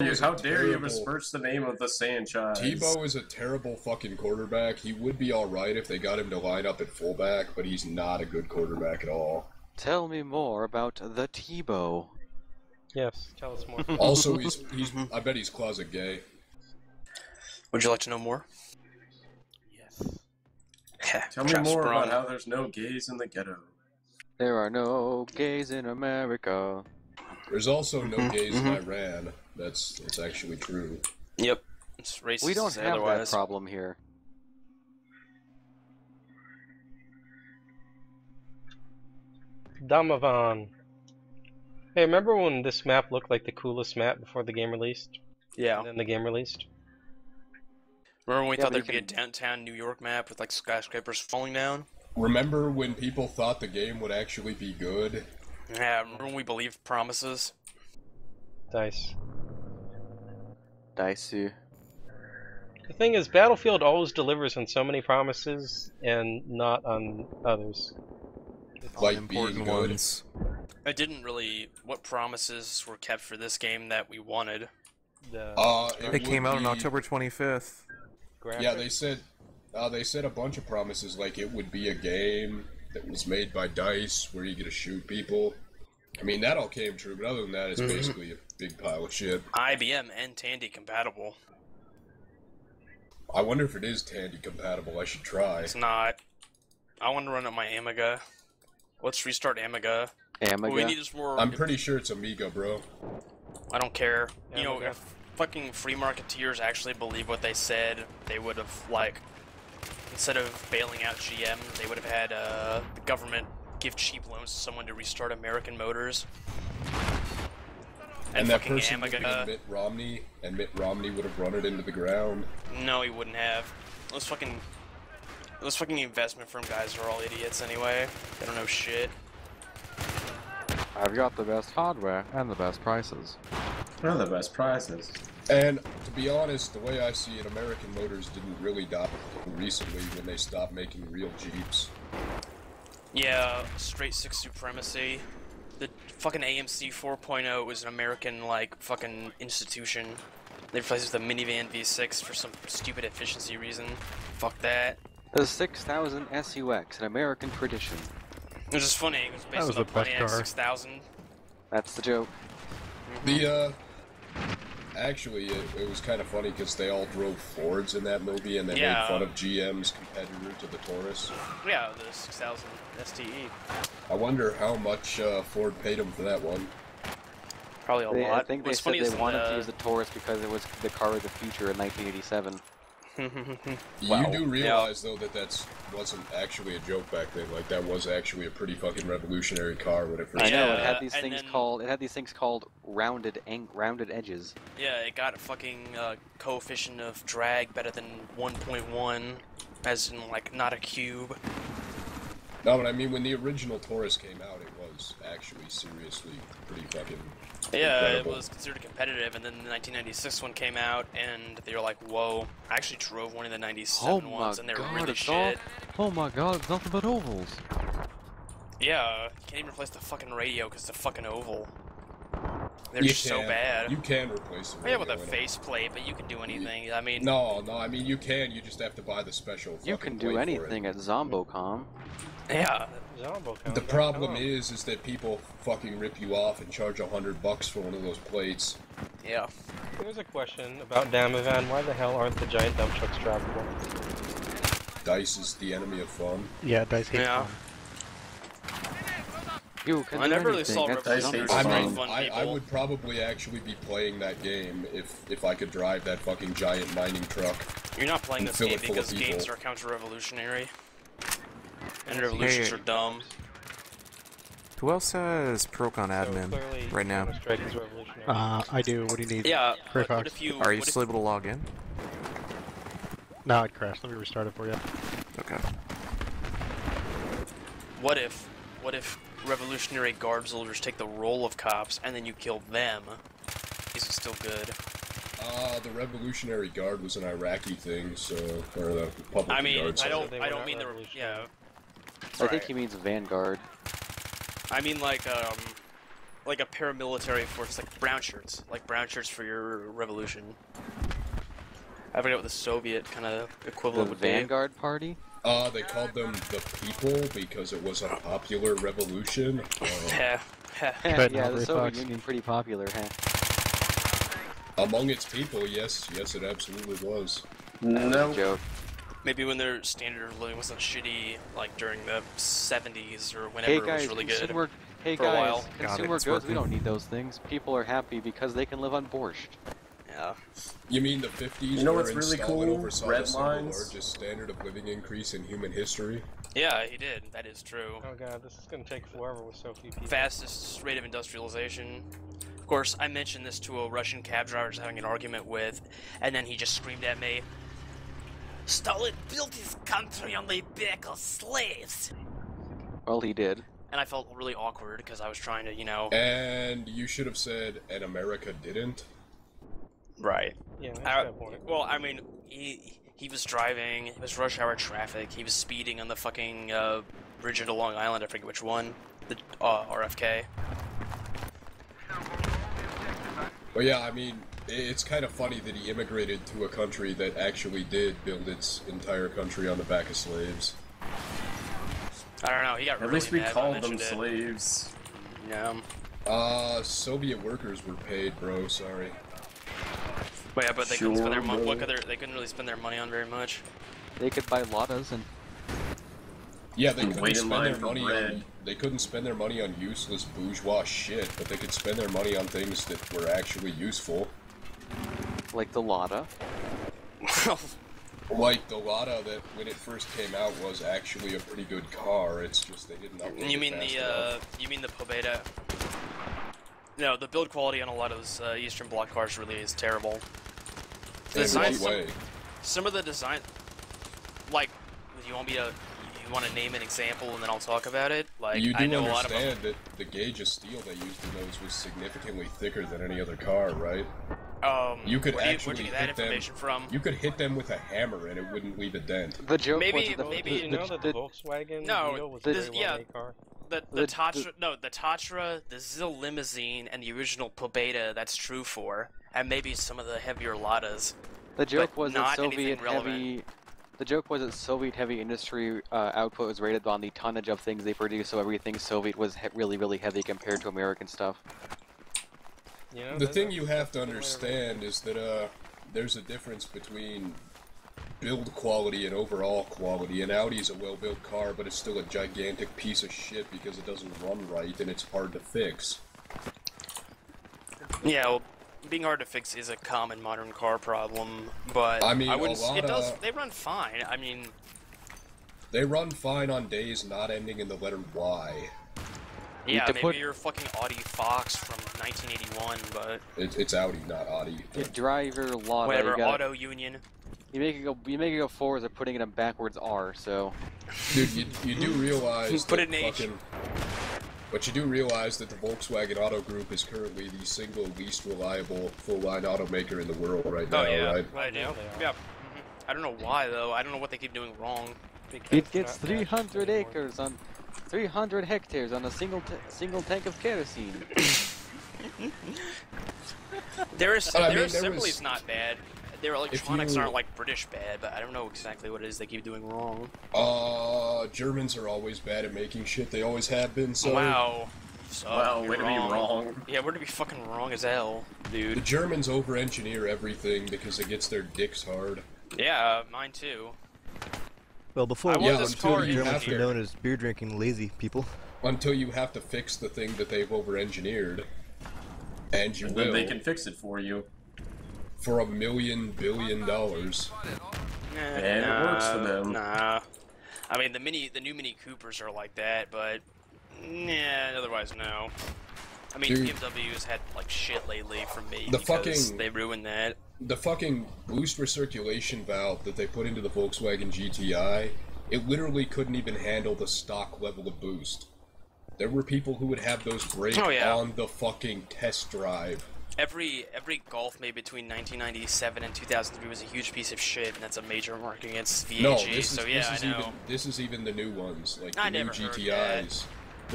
How dare you besmirch the name of the franchise? Tebow is a terrible fucking quarterback. He would be alright if they got him to line up at fullback, but he's not a good quarterback at all. Tell me more about the Tebow. Yes, tell us more. Also, I bet he's closet gay. Would you like to know more? Yes. Tell me more about how there's no gays in the ghetto. There are no gays in America. There's also no gays in Iran. That's actually true. Yep. It's racist. We don't have that problem here. Damavand. Hey, remember when this map looked like the coolest map before the game released? Yeah. And then the game released? Remember when we thought there'd be a downtown New York map with like skyscrapers falling down? Remember when people thought the game would actually be good? Yeah, remember when we believed promises? Dice. Dicey. The thing is, Battlefield always delivers on so many promises and not on others. Like being good. Ones. I didn't really... What promises were kept for this game that we wanted? It came out on October 25th. Yeah, they said a bunch of promises, like it would be a game that was made by DICE, where you get to shoot people. I mean, that all came true, but other than that, it's basically a big pile of shit. IBM and Tandy compatible. I wonder if it is Tandy compatible. I should try. It's not. I want to run up my Amiga. Let's restart Amiga. Amiga? What we need is more... I'm pretty sure it's Amiga, bro. I don't care. Amiga. You know, if fucking free marketeers actually believe what they said, they would have, like, instead of bailing out GM, they would have had the government give cheap loans to someone to restart American Motors. And that fucking person would be Amiga. Mitt Romney, and Mitt Romney would have run it into the ground. No, he wouldn't have. Those fucking investment firm guys are all idiots anyway. They don't know shit. I've got the best hardware and the best prices. What are the best prices? And to be honest, the way I see it, American Motors didn't really die recently when they stopped making real Jeeps. Yeah, straight six supremacy. The fucking AMC 4.0 was an American, like, fucking institution. They replaced it with a minivan V6 for some stupid efficiency reason. Fuck that. The 6000 SUX, an American tradition. It was just funny. It was That based was on the the best Pontiac car. 6000. That's the joke. The, actually, it was kind of funny because they all drove Fords in that movie, and they made fun of GM's competitor to the Taurus. Yeah, the 6000 STE. I wonder how much Ford paid him for that one. Probably a lot. I think they What's said funny they is wanted to use the Taurus because it was the car of the future in 1987. You do realize, though, that wasn't actually a joke back then. Like, that was actually a pretty fucking revolutionary car when it first I came know, out. it had these things called rounded edges. Yeah, it got a fucking coefficient of drag better than 1.1, as in, like, not a cube. No, but I mean, when the original Taurus came out, it was actually seriously pretty fucking Yeah, incredible. it was considered competitive, and then the 1996 one came out, and they were like, whoa. I actually drove one of the 97 ones, and they were really shit. Oh my god, it's nothing but ovals. Yeah, can't even replace the fucking radio because it's a fucking oval. They're You just so can. bad. You can replace it. Yeah, with a faceplate, but you can do anything. I mean, No, I mean, you can, you just have to buy the special You fucking can do plate for anything at Zombocom. yeah. it. The problem is that people fucking rip you off and charge $100 for one of those plates. Yeah. Here's a question about Damavand. Why the hell aren't the giant dump trucks drivable? Dice is the enemy of fun. Yeah, Dice hates Yeah. fun. You can I do never really anything saw at Revolutionary Zombocom. I Very mean, fun I people. would probably actually be playing that game if I could drive that fucking giant mining truck. You're not playing and this fill game it full of because people. games are counter-revolutionary. And revolutions are dumb. Who else has Procon So admin clearly, right now? Counter-Strike is revolutionary. I do. What do you need? Yeah, Great but what Fox. if you... Are you what if- still able to log in? No, it crashed. Let me restart it for you. Okay. What if revolutionary guard soldiers take the role of cops and then you kill them? Is it still good? The Revolutionary Guard was an Iraqi thing, so or the Republican I mean, Guard. I sorry. don't mean the... Yeah. I think he means Vanguard. I mean like a paramilitary force like Brown shirts, like brown shirts for your revolution. I forget what the Soviet kind of equivalent The would Vanguard Party? They called them the people because it was a popular revolution. be. Heh, heh. Bet Yeah, not the very Soviet Fox. Union pretty popular, huh? Among its people, yes, it absolutely was. No. Joke. Maybe when their standard of living wasn't shitty, like during the 70s or whenever Hey it was guys, really good. consumer, hey for a guys, while. Got it, consumer it's goods, we working. don't need those things. People are happy because they can live on borscht. Yeah. You mean the 50s? You know where what's really Stalin cool? oversaw Red the single lines. largest standard of living increase in human history? Yeah, he did. That is true. Oh god, this is gonna take forever with so few people. Fastest rate of industrialization. Of course, I mentioned this to a Russian cab driver I was having an argument with, and then he just screamed at me, "Stalin built his country on the back of slaves!" Well, he did. And I felt really awkward because I was trying to, you know... And you should have said, and America didn't? Right. Yeah, that's a good point. Well, I mean, he was driving, it was rush hour traffic, he was speeding on the fucking bridge into Long Island, I forget which one, the RFK. Well, yeah, I mean, it's kind of funny that he immigrated to a country that actually did build its entire country on the back of slaves. I don't know, he got At really least we mad when I called them mentioned it. slaves. Yeah. Soviet workers were paid, bro, sorry. But yeah, but they couldn't spend their money. Sure, They couldn't really spend their money on very much. They could buy Ladas and Yeah, they And couldn't wait in spend line their for money bread. on... They couldn't spend their money on useless bourgeois shit, but they could spend their money on things that were actually useful. like the Lada. Like the Lada that, when it first came out, was actually a pretty good car. It's just they didn't update You it mean fast the enough. you mean the Pobeda? No, the build quality on a lot of those Eastern Bloc cars really is terrible. The In design, what way? some of the design, like, you want me to, you want to name an example and then I'll talk about it? Like, You I do know a lot of them. understand that the gauge of steel they used in those was significantly thicker than any other car, right? You could Where'd actually you get that hit them. information from? You could hit them with a hammer and it wouldn't leave a dent. The joke Maybe- was maybe- Did you know that the Volkswagen Beetle was a very well-made car? The Tatra, the ZIL limousine, and the original Pobeda, that's true for, and maybe some of the heavier Ladas. The joke but was that not anything Soviet relevant. heavy. The joke was that Soviet heavy industry output was rated on the tonnage of things they produced, so everything Soviet was really, really heavy compared to American stuff. You know, The that- thing you that's have to the way to- understand is that there's a difference between build quality and overall quality. An Audi's a well-built car, but it's still a gigantic piece of shit because it doesn't run right and it's hard to fix. Yeah, well, being hard to fix is a common modern car problem, but I mean, I wouldn't. a lot It does. of- They run fine. I mean, They run fine on days not ending in the letter Y. yeah, to maybe put- you're a fucking Audi Fox from 1981, but It's Audi, not Audi. The driver Lada, whatever. you, gotta, Auto Union. you make it go forwards of putting it in backwards R. So Dude, you do realize Put that it in H. fucking... But you do realize that the Volkswagen Auto Group is currently the single least reliable full-line automaker in the world right now, Oh yeah, right? I do. Now they are. Yeah. I don't know why though. I don't know what they keep doing wrong. Because it it's gets not national 300 anymore. acres on 300 hectares on a single tank of kerosene. Their I mean, there assembly's was- not bad. Their electronics you- aren't like British bad, but I don't know exactly what it is they keep doing wrong. Germans are always bad at making shit. They always have been, so... Wow. Wow, You're way to be wrong. Yeah, we're to be fucking wrong as hell, The dude. Germans over-engineer everything because it gets their dicks hard. Yeah, mine too. Well, before I we want Yeah, this until car the you Germans have were to, known as beer drinking lazy people. until you have to fix the thing that they've over-engineered. And you And will. then they can fix it for you. For $1 billion. And it works for them. Nah. I mean, the new Mini Coopers are like that, but nah. Otherwise, no. I mean, Dude. BMW's had like shit lately from me The because fucking- they ruined that. The fucking boost recirculation valve that they put into the Volkswagen GTI, it literally couldn't even handle the stock level of boost. There were people who would have those break Oh, yeah. on the fucking test drive. Every Golf made between 1997 and 2003 was a huge piece of shit, and that's a major mark against VAG. No, this is, so yeah, this is I know. even this is even the new ones, like I the new never heard GTIs.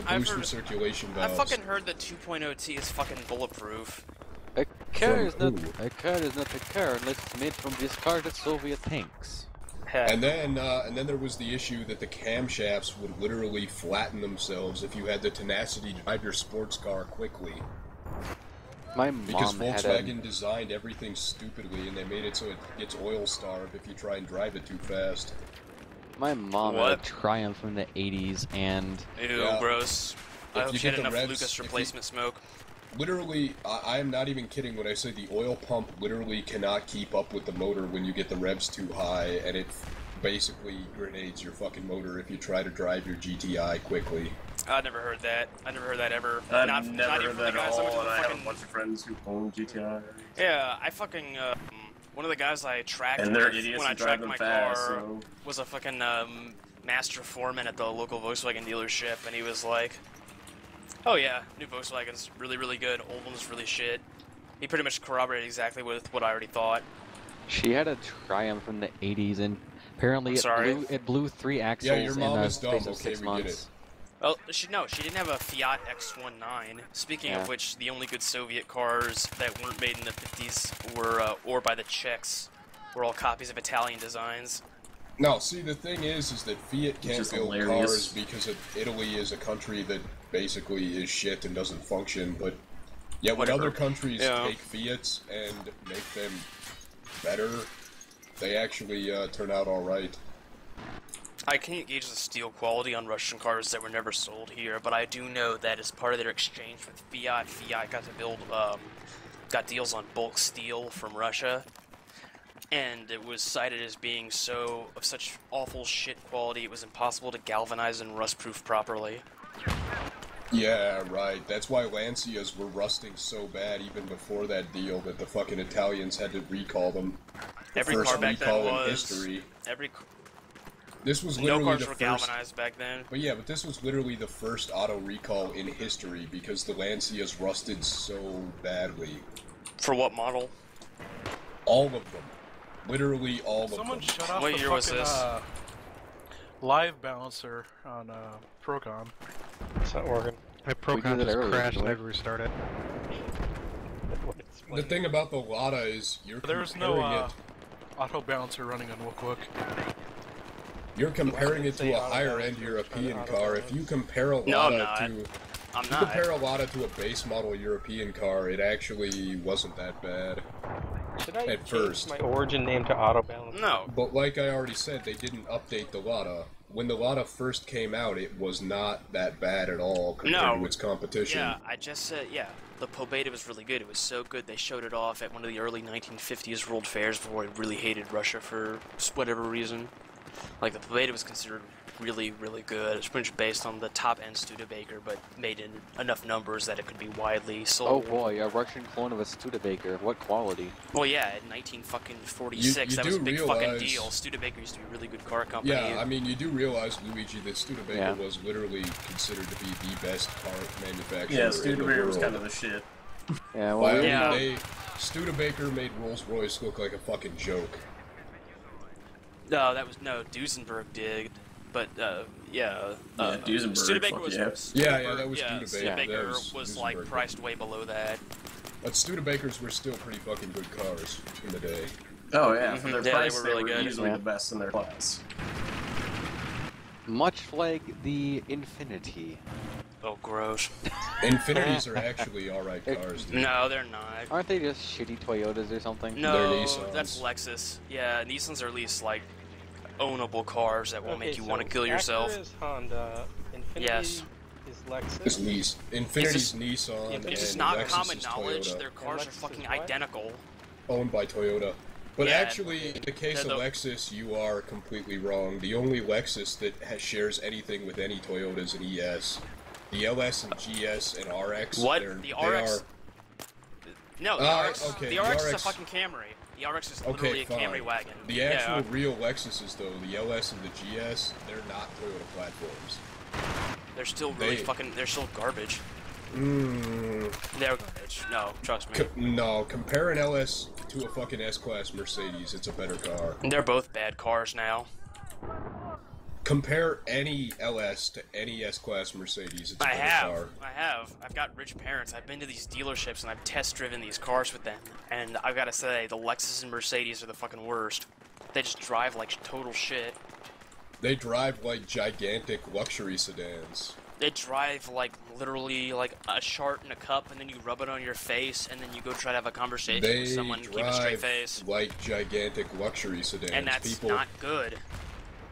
to I've boost heard- recirculation I valves. fucking heard that 2.0T is fucking bulletproof. A car From is not who? a car is not a car unless it's made from discarded Soviet tanks. And then there was the issue that the camshafts would literally flatten themselves if you had the tenacity to drive your sports car quickly. My Because mom had Volkswagen designed everything stupidly, and they made it so it gets oil starved if you try and drive it too fast. my mom had a What? Triumph from the 80s, and Ew, Yeah. gross. I If hope you she had get the enough revs- Lucas if you- replacement smoke. Literally, I am not even kidding when I say the oil pump literally cannot keep up with the motor when you get the revs too high, and it basically grenades your fucking motor if you try to drive your GTI quickly. I never heard that. I never heard that ever. I've not never even heard from the that at guys I went to all, the and I have a fucking- bunch of friends who own GTI. Yeah, I fucking one of the guys I tracked And they're with idiots when I who drive tracked them my fast, car so... was a fucking master foreman at the local Volkswagen dealership, and he was like, "Oh yeah, new Volkswagen's really really good. Old one's really shit." He pretty much corroborated exactly with what I already thought. she had a Triumph from the 80s, and apparently I'm sorry. it blew 3 axles Yeah, your mom in the is dumb, space of okay, 6 we get months. Oh, she didn't have a Fiat X19. Speaking Yeah. of which, the only good Soviet cars that weren't made in the 50s were, or by the Czechs, were all copies of Italian designs. No, see, the thing is that Fiat can't just build hilarious. cars because Italy is a country that basically is shit and doesn't function, but yet when Whatever. other countries Yeah. take Fiats and make them better, they actually turn out alright. I can't gauge the steel quality on Russian cars that were never sold here, but I do know that as part of their exchange with Fiat, Fiat got to build, got deals on bulk steel from Russia, and it was cited as being of such awful shit quality it was impossible to galvanize and rust-proof properly. Yeah, right. That's why Lancias were rusting so bad even before that deal that the fucking Italians had to recall them. The Every first car back then recall in was history. every This was no literally cars the were first. galvanized back then. But yeah, but this was literally the first auto recall in history because the Lancias rusted so badly. For what model? All of them. Literally all of Someone them. shut off What the year was fucking this? live balancer on Procon. It's not working. My did Procon it just earlier, crashed and I didn't had to restart it. The thing about the Lada is There's no auto balancer running on WookWook. you're comparing it to say a auto higher end balance, European auto car. balance. If you compare a No, Lada I'm not. to I'm if you not. compare a Lada to a base model European car, it actually wasn't that bad. Should I At change first. my origin name to Auto Balance? No. But like I already said, they didn't update the Lada. When the Lada first came out, it was not that bad at all compared No. to its competition. Yeah, I just said, yeah. The Pobeda was really good. It was so good they showed it off at one of the early 1950s World Fairs before it really hated Russia for whatever reason. Like, the Pobeda was considered really, really good. It's pretty much based on the top-end Studebaker, but made in enough numbers that it could be widely Oh sold. boy, a Russian clone of a Studebaker. What quality? Well, yeah, in 1946, You that was a do big fucking realize- deal. Studebaker used to be a really good car company. Yeah, I mean, you do realize, Luigi, that Studebaker Yeah. was literally considered to be the best car manufacturer Yeah, in the Studebaker was world. kind of the shit. Yeah, Well, well, Yeah. Studebaker made Rolls-Royce look like a fucking joke. No, Duesenberg did. But, Yeah, Duesenberg, Studebaker fuck was... yeah. Yeah, that was yeah, Studebaker. Studebaker That was Duesenberg. like, priced way below that. But Studebakers were still pretty fucking good cars in the day. Oh yeah, for their Yeah, they price, were they really were good. easily Yeah. the best in their class. much like the Infinity. Oh, gross. Infinities are actually alright cars, dude. No, they're not. Aren't they just shitty Toyotas or something? No, Nissans. that's Lexus. Yeah, Nissans are at least, like, ownable cars that won't make you want to kill Acura yourself. is Honda. Infinity Yes. is Lexus. It's Infinity's Nissan, It's and just not Lexus common is knowledge. Toyota, Their cars are Lexus is fucking what? identical. owned by Toyota. But Yeah, actually, in the case they're of the- Lexus, you are completely wrong. The only Lexus that shares anything with any Toyota is an ES. The LS and GS and RX. What? they're- The they RX? are- No, the Ah, RX, okay, the the RX is a RX fucking Camry. The RX is literally Okay, a fine. Camry wagon. The actual Yeah, real Lexuses, though, the LS and the GS, they're not Toyota platforms. they're still really they- fucking. They're still garbage. Mm, They're garbage. No, trust me. no, compare an LS to a fucking S-Class Mercedes, it's a better car. They're both bad cars now. Compare any LS to any S-Class Mercedes. It's a better car. I've got rich parents. I've been to these dealerships and I've test-driven these cars with them. And I've got to say, the Lexus and Mercedes are the fucking worst. They just drive like total shit. They drive like gigantic luxury sedans. They drive like literally like a chart in a cup, and then you rub it on your face, and then you go try to have a conversation with someone and keep a straight face. Like gigantic luxury sedans. And that's not good.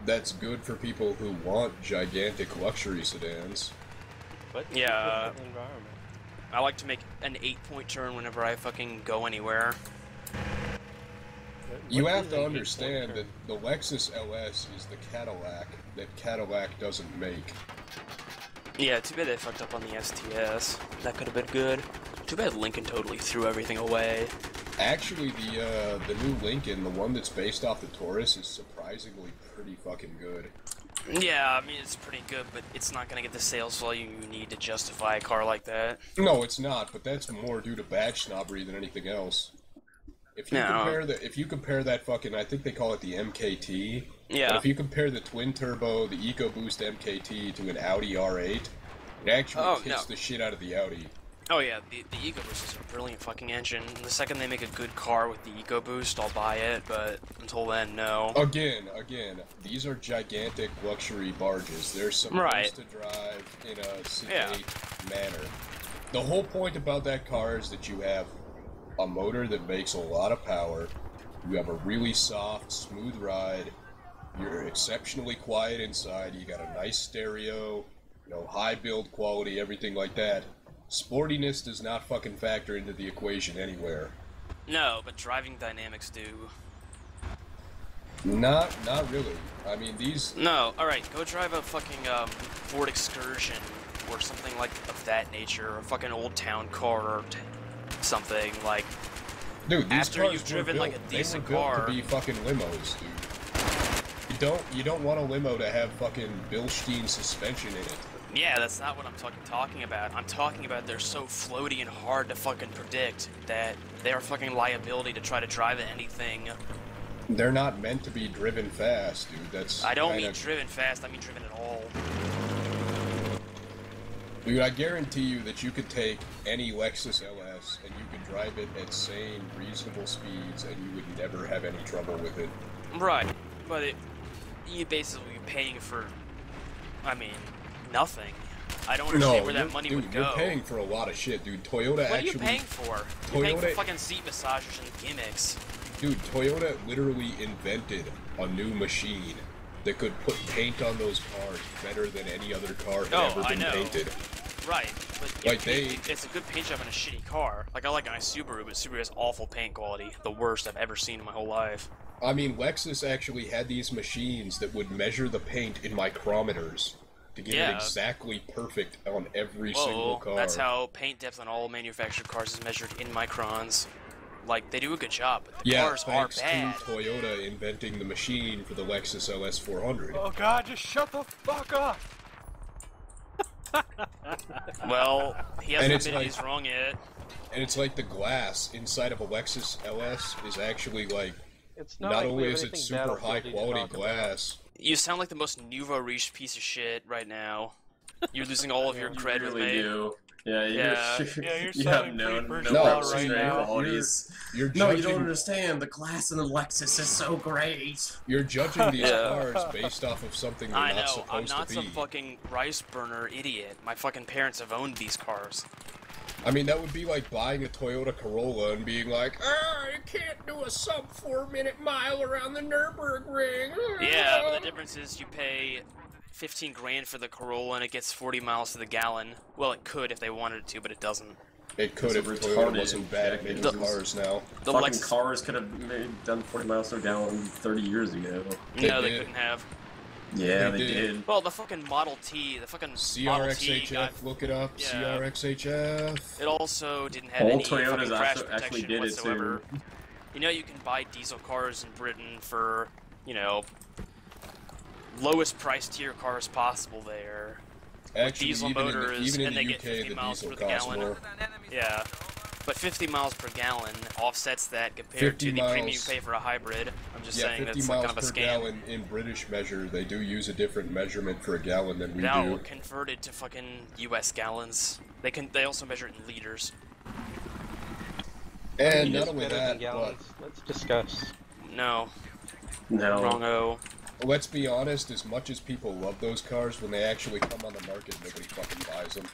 That's good for people who want gigantic luxury sedans. But yeah, environment. I like to make an 8-point turn whenever I fucking go anywhere. You have to understand that the Lexus LS is the Cadillac that Cadillac doesn't make. Yeah, too bad they fucked up on the STS. That could have been good. Too bad Lincoln totally threw everything away. Actually, the new Lincoln, the one that's based off the Taurus, is surprisingly pretty fucking good. Yeah, I mean, it's pretty good, but it's not gonna get the sales volume you need to justify a car like that. No, it's not, but that's more due to badge snobbery than anything else. If you compare that fucking, I think they call it the MKT. Yeah. But if you compare the twin turbo, the EcoBoost MKT to an Audi R8, it actually kicks the shit out of the Audi. Oh yeah, the EcoBoost is a brilliant fucking engine. The second they make a good car with the EcoBoost, I'll buy it, but until then, no. Again, these are gigantic luxury barges. They're supposed to drive in a sedate manner. The whole point about that car is that you have a motor that makes a lot of power, you have a really soft, smooth ride, you're exceptionally quiet inside, you got a nice stereo, you know, high build quality, everything like that. Sportiness does not fucking factor into the equation anywhere. No, but driving dynamics do. Not really. I mean, these... No, alright, go drive a fucking Ford Excursion or something like of that nature, or a fucking old town car or something, like... Dude, these after cars you've driven built, like a decent they were built car... to be fucking limos, dude. You don't want a limo to have fucking Bilstein suspension in it. Yeah, that's not what I'm talking about. I'm talking about they're so floaty and hard to fucking predict that they're a fucking liability to try to drive anything. They're not meant to be driven fast, dude. That's I don't mean driven fast, I mean driven at all. Dude, I guarantee you that you could take any Lexus LS and you could drive it at sane, reasonable speeds and you would never have any trouble with it. Right, but you basically paying for, I mean, nothing. I don't understand where that money would go. You're paying for a lot of shit, dude. Toyota What are you paying for? You're paying for fucking seat massagers and gimmicks. Dude, Toyota literally invented a new machine that could put paint on those cars better than any other car had ever been painted. Right, but like it's a good paint job in a shitty car. Like, I like my Subaru, but Subaru has awful paint quality. The worst I've ever seen in my whole life. I mean, Lexus actually had these machines that would measure the paint in micrometers to get it exactly perfect on every single car. That's how paint depth on all manufactured cars is measured in microns. Like, they do a good job, but the cars are bad. Thanks to Toyota inventing the machine for the Lexus LS 400. Oh god, just shut the fuck up! Well, he hasn't admitted he's wrong yet. And it's like the glass inside of a Lexus LS is actually like, it's not only is it super high quality glass. You sound like the most nouveau riche piece of shit right now. You're losing all of your cred with me. Do. Yeah, you're you have no right now. qualities. You're no, you don't understand. The glass in the Lexus is so great. You're judging these cars based off of something they're not supposed to be. I'm not some fucking rice burner idiot. My fucking parents have owned these cars. I mean, that would be like buying a Toyota Corolla and being like, I can't do a sub 4-minute mile around the Nürburgring. Yeah, but the difference is you pay 15 grand for the Corolla and it gets 40 miles to the gallon. Well, it could if they wanted it to, but it doesn't. It could if Toyota wasn't bad at making cars now. The fucking cars could have done 40 miles to a gallon 30 years ago. No, they couldn't have. Yeah, they did. Well, the fucking Model T, the fucking Model T CRXHF, look it up. Yeah. CRXHF. It also didn't have any Toyotas crash actually protection did whatsoever. it too. You know, you can buy diesel cars in Britain for, you know, lowest price tier cars possible there. Actually, diesel even motors, even in and the they UK, get 50 the miles diesel per the costs gallon. more. Yeah. But 50 miles per gallon offsets that compared to the premium you pay for a hybrid. I'm just saying that's like kind of a scam. 50 miles per gallon in British measure, they do use a different measurement for a gallon than we do. Now converted to fucking US gallons. They also measure it in liters. And not only that, but let's discuss. No. No. Let's be honest, as much as people love those cars, when they actually come on the market, nobody fucking buys them.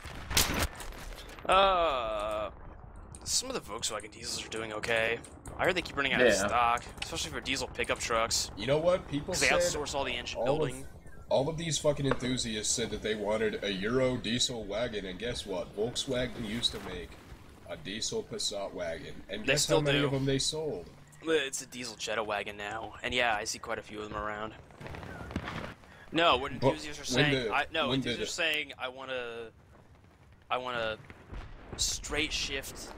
Some of the Volkswagen diesels are doing okay. I heard they keep running out of stock, especially for diesel pickup trucks. You know what? People said... Because they outsource all the engine building. All of these fucking enthusiasts said that they wanted a Euro diesel wagon, and guess what? Volkswagen used to make a diesel Passat wagon. And guess how many of them they sold? It's a diesel Jetta wagon now. And yeah, I see quite a few of them around. No, what enthusiasts are saying... enthusiasts are saying, I want a straight shift,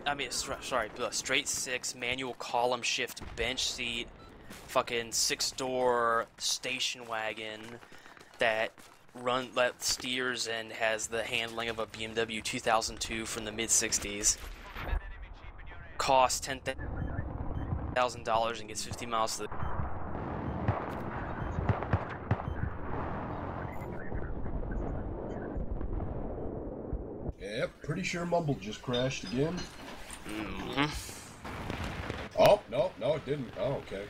straight 6 manual column shift bench seat, fucking 6-door station wagon that steers and has the handling of a BMW 2002 from the mid-60s. Costs $10,000 and gets 50 miles to the... Yep, pretty sure Mumble just crashed again. Mm-hmm. Oh, no, it didn't. Oh, okay.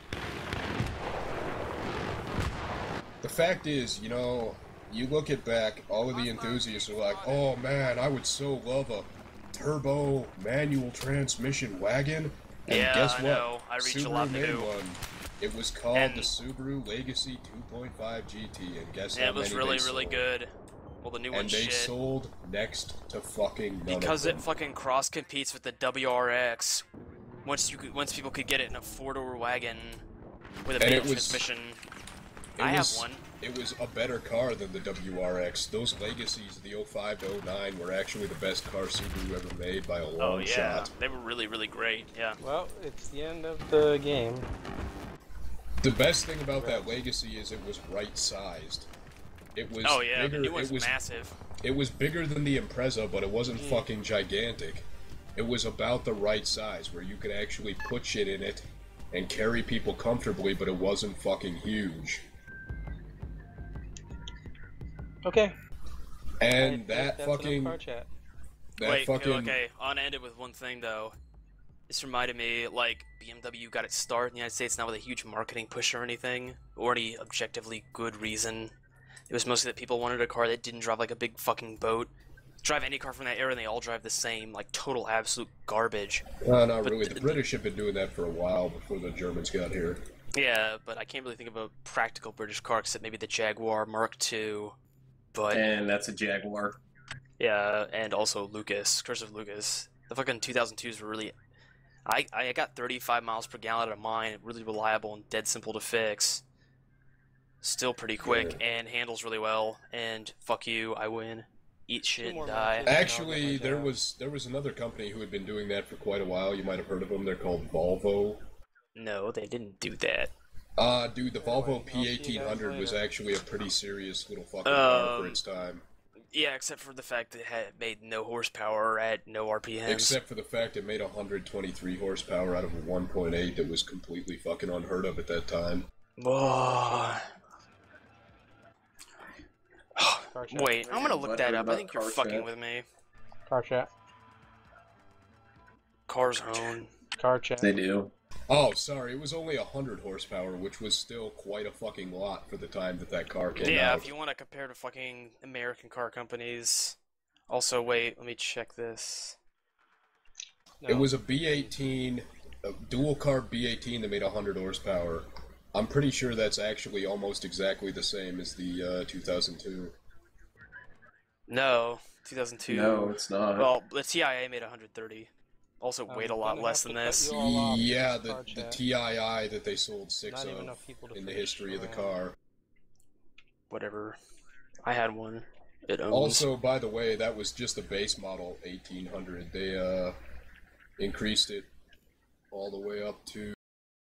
The fact is, you know, you look at back, all of the enthusiasts are like, oh man, I would so love a turbo manual transmission wagon. And guess what? Know. I reach Subaru a lot made to do. one. It was called the Subaru Legacy 2.5 GT, and guess how many it was really, really good. Well, the new one's shit. And they sold next to fucking none because of them. it fucking cross competes with the WRX. Once people could get it in a 4-door wagon with a manual transmission. I have one. It was a better car than the WRX. Those Legacies, the 05 to 09, were actually the best car Subaru ever made by a long shot. They were really, really great. Yeah. Well, it's the end of the game. The best thing about that Legacy is it was right-sized. It was bigger. The new one's massive. It was bigger than the Impreza, but it wasn't fucking gigantic. It was about the right size, where you could actually put shit in it and carry people comfortably, but it wasn't fucking huge. Okay. And that fucking... Okay, I want to end it with one thing, though. This reminded me, like, BMW got its start in the United States not with a huge marketing push or anything, or any objectively good reason. It was mostly that people wanted a car that didn't drive like a big fucking boat. Drive any car from that era and they all drive the same, like total absolute garbage. Not really. The British have been doing that for a while before the Germans got here. Yeah, but I can't really think of a practical British car except maybe the Jaguar Mark II. But and that's a Jaguar. Yeah, and also Lucas, Curse of Lucas. The fucking 2002s were really... I got 35 miles per gallon out of mine, really reliable and dead simple to fix. Still pretty quick and handles really well. And fuck you, I win. Eat shit and die. Actually, there was another company who had been doing that for quite a while. You might have heard of them. They're called Volvo. No, they didn't do that. Dude, the Volvo P1800 was actually a pretty serious little fucking car for its time. Yeah, except for the fact that it made no horsepower at no RPMs. Except for the fact it made 123 horsepower out of a 1.8 that was completely fucking unheard of at that time. Wait, I'm gonna look that up. I think you're fucking with me. Car chat. Cars own. Car chat. They do. Oh, sorry, it was only 100 horsepower, which was still quite a fucking lot for the time that car came out. Yeah, if you want to compare to fucking American car companies. Also, wait, let me check this. No. It was a B18, a dual carb B18 that made 100 horsepower. I'm pretty sure that's actually almost exactly the same as the 2002. No, 2002. No, it's not. Well, the TIA made 130. Also weighed a lot less than this. Yeah, the TII that they sold 6 of in the history of the car. Whatever. I had one. It owns. Also, by the way, that was just the base model 1800. They increased it all the way up to